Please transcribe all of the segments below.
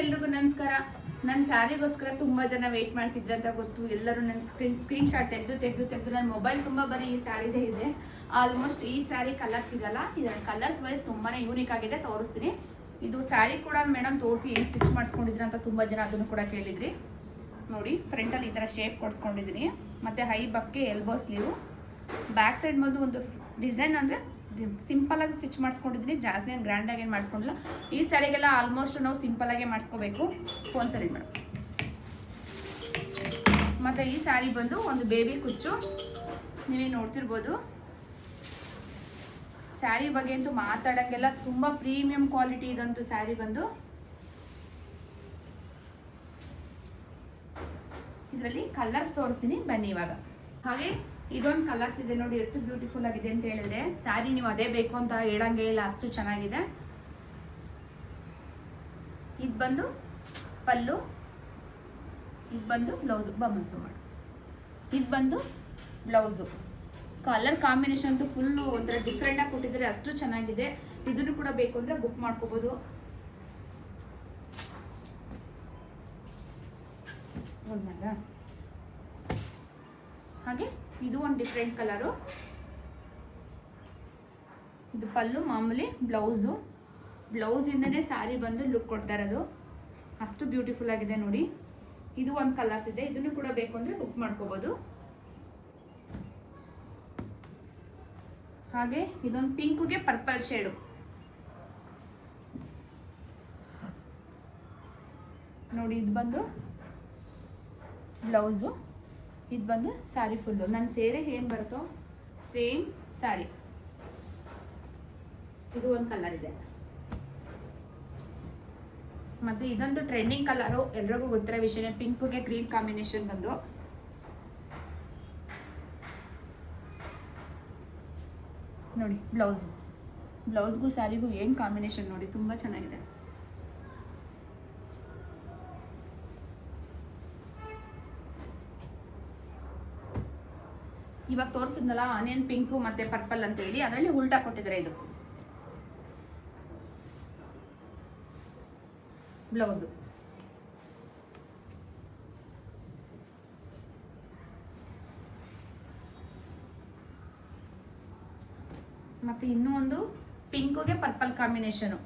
ಎಲ್ರಿಗೂ ನಮಸ್ಕಾರ. ನನ್ನ ಸ್ಯಾರಿಗೋಸ್ಕರ ತುಂಬ ಜನ ವೇಟ್ ಮಾಡ್ತಿದ್ರು ಅಂತ ಗೊತ್ತು. ಎಲ್ಲರೂ ನನ್ನ ಸ್ಕ್ರೀನ್ ಶಾಟ್ ತೆಗೆದು ನನ್ನ ಮೊಬೈಲ್ ತುಂಬ ಬರೀ ಈ ಸ್ಯಾರಿದೇ ಇದೆ. ಆಲ್ಮೋಸ್ಟ್ ಈ ಸ್ಯಾರಿ ಕಲರ್ ಸಿಗಲ್ಲ. ಇದರ ಕಲರ್ಸ್ ವೈಸ್ ತುಂಬಾ ಯೂನಿಕ್ ಆಗಿದೆ, ತೋರಿಸ್ತೀನಿ. ಇದು ಸ್ಯಾರಿ ಕೂಡ ಮೇಡಮ್ ತೋರಿಸಿ ಏನು ಸ್ಟಿಚ್ ಮಾಡಿಸ್ಕೊಂಡಿದ್ರಿ ಅಂತ ತುಂಬ ಜನ ಅದನ್ನು ಕೂಡ ಕೇಳಿದ್ರಿ. ನೋಡಿ, ಫ್ರಂಟಲ್ಲಿ ಈ ಥರ ಶೇಪ್ ಕೊಡಿಸ್ಕೊಂಡಿದ್ದೀನಿ. ಮತ್ತು ಹೈ ಬಕ್ಕೆ ಎಲ್ಬೋ ಸ್ಲೀವು. ಬ್ಯಾಕ್ ಸೈಡ್ ಬಂದು ಒಂದು ಡಿಸೈನ್ ಅಂದರೆ ಸಿಂಪಲ್ ಆಗಿ ಸ್ಟಿಚ್ ಮಾಡಿಸ್ಕೊಂಡಿದ್ದೀನಿ. ಜಾಸ್ತಿ ಏನು ಗ್ರ್ಯಾಂಡಾಗಿ ಏನು ಮಾಡಿಸ್ಕೊಂಡಿಲ್ಲ. ಈ ಸ್ಯಾರಿಗೆಲ್ಲ ಆಲ್ಮೋಸ್ಟ್ ನಾವು ಸಿಂಪಲ್ ಆಗೇ ಮಾಡಿಸ್ಕೋಬೇಕು. ಫೋನ್ ಸರಿ ಮೇಡಮ್. ಮತ್ತು ಈ ಸ್ಯಾರಿ ಬಂದು ಒಂದು ಬೇಬಿ ಕುಚ್ಚು, ನೀವೇ ನೋಡ್ತಿರ್ಬೋದು. ಸ್ಯಾರಿ ಬಗ್ಗೆ ಅಂತೂ ಮಾತಾಡೋಂಗೆಲ್ಲ ತುಂಬ ಪ್ರೀಮಿಯಂ ಕ್ವಾಲಿಟಿ ಇದಂತೂ ಸ್ಯಾರಿ ಬಂದು. ಇದರಲ್ಲಿ ಕಲರ್ಸ್ ತೋರಿಸ್ತೀನಿ ಬನ್ನಿ ಇವಾಗ. ಹಾಗೆ ಇದೊಂದು ಕಲರ್ಸ್ ಇದೆ ನೋಡಿ, ಎಷ್ಟು ಬ್ಯೂಟಿಫುಲ್ ಆಗಿದೆ ಅಂತ ಹೇಳಿದ್ರೆ ಸ್ಯಾರಿ ನೀವು ಅದೇ ಬೇಕು ಅಂತ ಹೇಳಂಗೆ ಇಲ್ಲ, ಅಷ್ಟು ಚೆನ್ನಾಗಿದೆ. ಇದು ಬಂದು ಪಲ್ಲು, ಇದು ಬಂದು ಬ್ಲೌಸು. ಬಮ್ಮನ್ಸು ಮಾಡಿ, ಇದು ಬಂದು ಬ್ಲೌಸು. ಕಲರ್ ಕಾಂಬಿನೇಷನ್ ಅಂತೂ ಫುಲ್ಲು ಒಂಥರ ಡಿಫ್ರೆಂಟ್ ಆಗಿ ಕೊಟ್ಟಿದ್ದಾರೆ, ಅಷ್ಟು ಚೆನ್ನಾಗಿದೆ. ಇದನ್ನು ಕೂಡ ಬೇಕು ಅಂದ್ರೆ ಬುಕ್ ಮಾಡ್ಕೋಬಹುದು. ಹಾಗೆ ಇದು ಒಂದು ಡಿಫ್ರೆಂಟ್ ಕಲರು. ಇದು ಪಲ್ಲು, ಮಾಮೂಲಿ ಬ್ಲೌಸು. ಬ್ಲೌಸ್ ಇಂದನೇ ಸ್ಯಾರಿ ಬಂದು ಲುಕ್ ಕೊಡ್ತಾ ಇರೋದು, ಅಷ್ಟು ಬ್ಯೂಟಿಫುಲ್ ಆಗಿದೆ ನೋಡಿ. ಇದು ಒಂದು ಕಲರ್ಸ್ ಇದೆ, ಇದನ್ನು ಕೂಡ ಬೇಕು ಅಂದ್ರೆ ಬುಕ್ ಮಾಡ್ಕೋಬಹುದು. ಹಾಗೆ ಇದೊಂದು ಪಿಂಕ್ಗೆ ಪರ್ಪಲ್ ಶೇಡು. ನೋಡಿ, ಇದು ಬಂದು ಬ್ಲೌಸು, ಇದು ಬಂದು ಸ್ಯಾರಿ ಫುಲ್ಲು. ನನ್ನ ಸೀರೆ ಏನು ಬರುತ್ತೋ ಸೇಮ್ ಸ್ಯಾರಿ. ಇದು ಒಂದು ಕಲರ್ ಇದೆ. ಮತ್ತೆ ಇದೊಂದು ಟ್ರೆಂಡಿಂಗ್ ಕಲರು, ಎಲ್ರಿಗೂ ಗೊತ್ತಿರೋ ವಿಷಯನೇ. ಪಿಂಕ್ಗೆ ಗ್ರೀನ್ ಕಾಂಬಿನೇಷನ್ ಬಂದು. ನೋಡಿ ಬ್ಲೌಸು, ಬ್ಲೌಸ್ಗೂ ಸ್ಯಾರಿಗೂ ಏನು ಕಾಂಬಿನೇಷನ್ ನೋಡಿ, ತುಂಬ ಚೆನ್ನಾಗಿದೆ. ಇವಾಗ ತೋರಿಸಿದ್ನಲ್ಲ ಆನಿಯನ್ ಪಿಂಕು ಮತ್ತೆ ಪರ್ಪಲ್ ಅಂತ ಹೇಳಿ, ಅದರಲ್ಲಿ ಉಲ್ಟಾ ಕೊಟ್ಟಿದ್ದಾರೆ. ಇದು ಬ್ಲೌಸು. ಮತ್ತೆ ಇನ್ನೂ ಒಂದು ಪಿಂಕ್ಗೆ ಪರ್ಪಲ್ ಕಾಂಬಿನೇಷನ್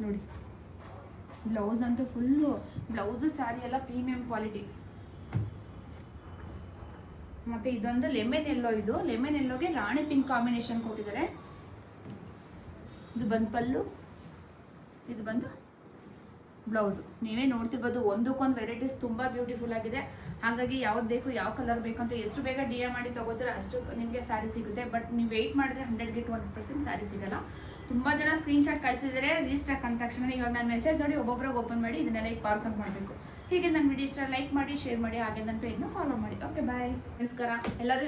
ನೋಡಿ. ಬ್ಲೌಸ್ ಅಂತೂ ಫುಲ್ಲು ಬ್ಲೌಸ್ ಸ್ಯಾರಿ ಎಲ್ಲ ಪ್ರೀಮಿಯಂ ಕ್ವಾಲಿಟಿ. ಮತ್ತೆ ಇದೊಂದು ಲೆಮನ್ ಎಲ್ಲೋ. ಇದು ಲೆಮನ್ ಎಲ್ಲೋಗೆ ರಾಣಿ ಪಿಂಕ್ ಕಾಂಬಿನೇಷನ್ ಕೊಟ್ಟಿದ್ದಾರೆ. ಇದು ಬಂದು ಪಲ್ಲು, ಇದು ಬಂದು ಬ್ಲೌಸ್. ನೀವೇ ನೋಡ್ತಿರ್ಬೋದು, ಒಂದಕ್ಕೊಂದು ವೆರೈಟೀಸ್ ತುಂಬಾ ಬ್ಯೂಟಿಫುಲ್ ಆಗಿದೆ. ಹಾಗಾಗಿ ಯಾವ್ದು ಬೇಕು, ಯಾವ ಕಲರ್ ಬೇಕು ಅಂತ ಎಷ್ಟು ಬೇಗ DM ಮಾಡಿ ತಗೋತೀರಾ ಅಷ್ಟು ನಿಮಗೆ ಸ್ಯಾರಿ ಸಿಗುತ್ತೆ. ಬಟ್ ನೀವು ವೆಯ್ಟ್ ಮಾಡಿದ್ರೆ 100ಗೆ 200% ಸ್ಯಾರಿ ಸಿಗಲ್ಲ. ತುಂಬಾ ಜನ ಸ್ಕ್ರೀನ್ ಶಾಟ್ ಕಳಿಸಿದರೆ ರೀಸ್ಟಾಕ್ ಅಂದ ತಕ್ಷಣ ಇವಾಗ ನಾನು ಮೆಸೇಜ್ ನೋಡಿ ಒಬ್ಬೊಬ್ಬರಾಗ ಓಪನ್ ಮಾಡಿ ಇದನ್ನೆಲ್ಲ ಈಗ ಪಾರ್ಸಲ್ ಮಾಡಬೇಕು. ಹೀಗೆ ನನ್ನ ವಿಡಿಯೋ ಇಷ್ಟ ಲೈಕ್ ಮಾಡಿ, ಶೇರ್ ಮಾಡಿ, ಹಾಗೆ ನನ್ನ ಪೇಜ್ನ ಫಾಲೋ ಮಾಡಿ. ಓಕೆ, ಬಾಯ್. ನಮಸ್ಕಾರ ಎಲ್ಲರೂ.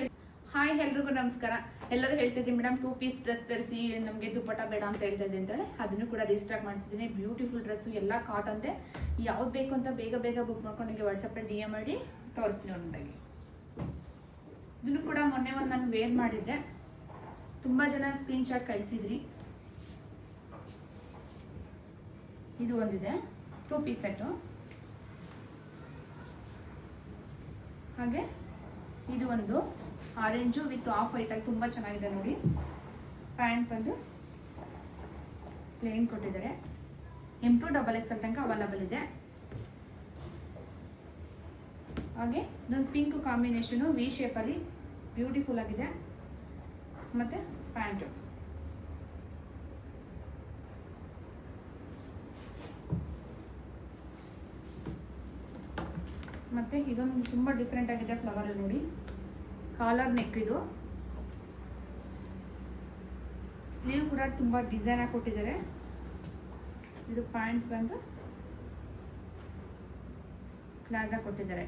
ಹಾಯ್ ಎಲ್ರಿಗೂ ನಮಸ್ಕಾರ. ಎಲ್ಲರೂ ಹೇಳ್ತಿದ್ದೀನಿ ಮೇಡಮ್ 2 ಪೀಸ್ ಡ್ರೆಸ್ ತರಿಸಿ, ನಮಗೆ ದುಪ್ಪಟ್ಟ ಬೇಡ ಅಂತ ಹೇಳ್ತಾ ಇದ್ದೆ ಅಂತೇಳಿ ಅದನ್ನು ಕೂಡ ರೀಸ್ಟಾಕ್ ಮಾಡಿಸಿದ್ದೀನಿ. ಬ್ಯೂಟಿಫುಲ್ ಡ್ರೆಸ್ಸು, ಎಲ್ಲ ಕಾಟನ್ದೆ. ಯಾವ್ದು ಬೇಕು ಅಂತ ಬೇಗ ಬೇಗ ಬುಕ್ ಮಾಡ್ಕೊಂಡು ನನಗೆ ವಾಟ್ಸಪ್ಪಲ್ಲಿ DM ಮಾಡಿ ತೋರಿಸ್ತೀನಿ ಒಂದಾಗಿ. ಇದನ್ನು ಕೂಡ ಮೊನ್ನೆ ಒಂದು ನಾನು ವೇರ್ ಮಾಡಿದ್ದೆ, ತುಂಬ ಜನ ಸ್ಕ್ರೀನ್ ಶಾಟ್ ಕಳಿಸಿದ್ರಿ. ಇದು ಒಂದಿದೆ 2 ಪೀಸ್ ಸೆಟ್ಟು. ಹಾಗೆ ಇದು ಒಂದು ಆರೆಂಜು ವಿತ್ ಆಫ್ ವೈಟ್ ಆಗಿ ತುಂಬ ಚೆನ್ನಾಗಿದೆ ನೋಡಿ. ಪ್ಯಾಂಟ್ ಬಂದು ಪ್ಲೇನ್ ಕೊಟ್ಟಿದ್ದಾರೆ. M2 XXL ತನಕ ಅವೈಲಬಲ್ ಇದೆ. ಹಾಗೆ ಇದೊಂದು ಪಿಂಕ್ ಕಾಂಬಿನೇಷನು ವಿ ಶೇಪಲ್ಲಿ ಬ್ಯೂಟಿಫುಲ್ ಆಗಿದೆ. ಮತ್ತೆ ಪ್ಯಾಂಟು. ಮತ್ತೆ ಇದೊಂದು ತುಂಬ ಡಿಫ್ರೆಂಟ್ ಆಗಿದೆ ಫ್ಲವರ್ ನೋಡಿ. Collar neck. ಇದು ಸ್ಲೀವ್ ಕೂಡ ತುಂಬ ಡಿಸೈನ್ ಆಗಿ ಕೊಟ್ಟಿದ್ದಾರೆ. ಇದು ಪ್ಯಾಂಟ್ ಬಂದು ಪ್ಲಾಜಾ ಕೊಟ್ಟಿದ್ದಾರೆ.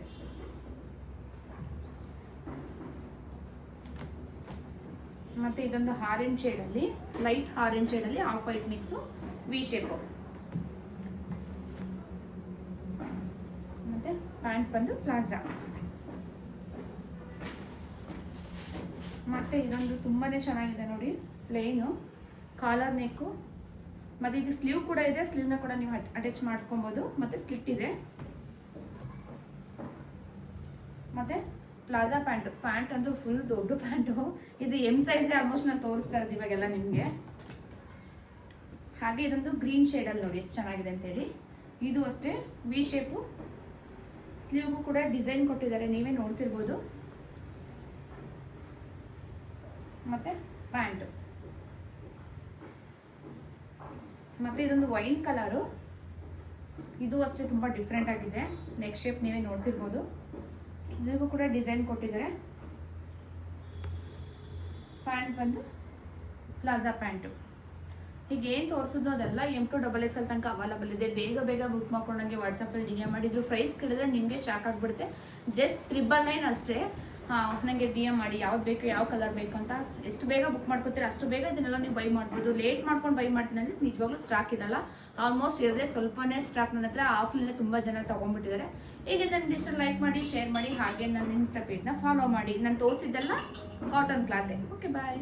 ಮತ್ತೆ ಇದೊಂದು ಆರೆಂಜ್ ಶೇಡಲ್ಲಿ, ಲೈಟ್ ಆರೆಂಜ್ ಶೇಡಲ್ಲಿ off white mix V shape. ಮತ್ತೆ ಪ್ಯಾಂಟ್ ಬಂದು ಪ್ಲಾಜಾ. ಮತ್ತೆ ಇದೊಂದು ತುಂಬಾನೇ ಚೆನ್ನಾಗಿದೆ ನೋಡಿ, ಪ್ಲೇನು ಕಾಲರ್ ನೆಕ್ಕು ಮತ್ತೆ ಇದು ಸ್ಲೀವ್ ಕೂಡ ಇದೆ, ಸ್ಲೀವ್ನ ಕೂಡ ನೀವು ಅಟ್ಯಾಚ್ ಮಾಡಿಸ್ಕೊಬೋದು. ಮತ್ತೆ ಸ್ಲಿಟ್ ಇದೆ. ಮತ್ತೆ ಪ್ಲಾಜಾ ಪ್ಯಾಂಟ್ ಅಂತೂ ಫುಲ್ ದೊಡ್ಡ ಪ್ಯಾಂಟು. ಇದು ಎಮ್ ಸೈಜ್ ಆಲ್ಮೋಸ್ಟ್ ನಾನು ತೋರಿಸ್ತಾ ಇರೋದು ಇವಾಗೆಲ್ಲ ನಿಮಗೆ. ಹಾಗೆ ಇದೊಂದು ಗ್ರೀನ್ ಶೇಡಲ್ಲಿ ನೋಡಿ ಎಷ್ಟು ಚೆನ್ನಾಗಿದೆ ಅಂತೇಳಿ. ಇದು ಅಷ್ಟೇ ವಿ ಶೇಪು, ಸ್ಲೀವ್ಗೂ ಕೂಡ ಡಿಸೈನ್ ಕೊಟ್ಟಿದ್ದಾರೆ, ನೀವೇ ನೋಡ್ತಿರ್ಬೋದು. ಮತ್ತೆ ಪ್ಯಾಂಟ್, ಮತ್ತೆ ಇದೊಂದು ವೈನ್ ಕಲರು, ಇದು ಅಷ್ಟೇ ತುಂಬಾ ಡಿಫ್ರೆಂಟ್ ಆಗಿದೆ. ನೆಕ್ ಶೇಪ್ ನೀವೇ ನೋಡ್ತಿರ್ಬೋದು. ಸ್ಲೀವ್ಗೂ ಕೂಡ ಡಿಸೈನ್ ಕೊಟ್ಟಿದ್ದಾರೆ. ಪ್ಯಾಂಟ್ ಬಂದು ಪ್ಲಾಜಾ ಪ್ಯಾಂಟು. ಈಗ ಏನು ತೋರಿಸಿದ್ರು ಅದೆಲ್ಲ M2XXL ತನಕ ಅವೈಲಬಲ್ ಇದೆ. ಬೇಗ ಬೇಗ ಬುಕ್ ಮಾಡ್ಕೊಂಡು ನನಗೆ ವಾಟ್ಸಪ್ಪಲ್ಲಿ DM ಮಾಡಿದ್ರು. ಪ್ರೈಸ್ ಕೇಳಿದ್ರೆ ನಿಮಗೆ ಶಾಕ್ ಆಗಿಬಿಡುತ್ತೆ. ಜಸ್ಟ್ 999 ಅಷ್ಟೇ. ನನಗೆ DM ಮಾಡಿ ಯಾವ್ದು ಬೇಕು, ಯಾವ ಕಲರ್ ಬೇಕು ಅಂತ. ಎಷ್ಟು ಬೇಗ ಬುಕ್ ಮಾಡ್ಕೊತೀರಾ ಅಷ್ಟು ಬೇಗ ಇದನ್ನೆಲ್ಲ ನೀವು ಬೈ ಮಾಡ್ಬೋದು. ಲೇಟ್ ಮಾಡ್ಕೊಂಡು ಬೈ ಮಾಡ್ತೀನಿ ಅಂದರೆ ನಿಜವಾಗ್ಲೂ ಸ್ಟಾಕ್ ಇರಲ್ಲ. ಆಲ್ಮೋಸ್ಟ್ ಇರದೆ ಸ್ವಲ್ಪನೇ ಸ್ಟಾಕ್. ನನ್ನ ಹತ್ರ ಆಫ್ಲೈನೇ ತುಂಬ ಜನ ತೊಗೊಂಡ್ಬಿಟ್ಟಿದ್ದಾರೆ. ಈಗ ನನ್ನ ಇಷ್ಟ ಲೈಕ್ ಮಾಡಿ, ಶೇರ್ ಮಾಡಿ, ಹಾಗೆ ನನ್ನ ಇನ್ಸ್ಟಾ ಪೇಜ್ನ ಫಾಲೋ ಮಾಡಿ. ನಾನು ತೋರಿಸಿದ್ದೆಲ್ಲ ಕಾಟನ್ ಕ್ಲಾತೆ. ಓಕೆ, ಬಾಯ್.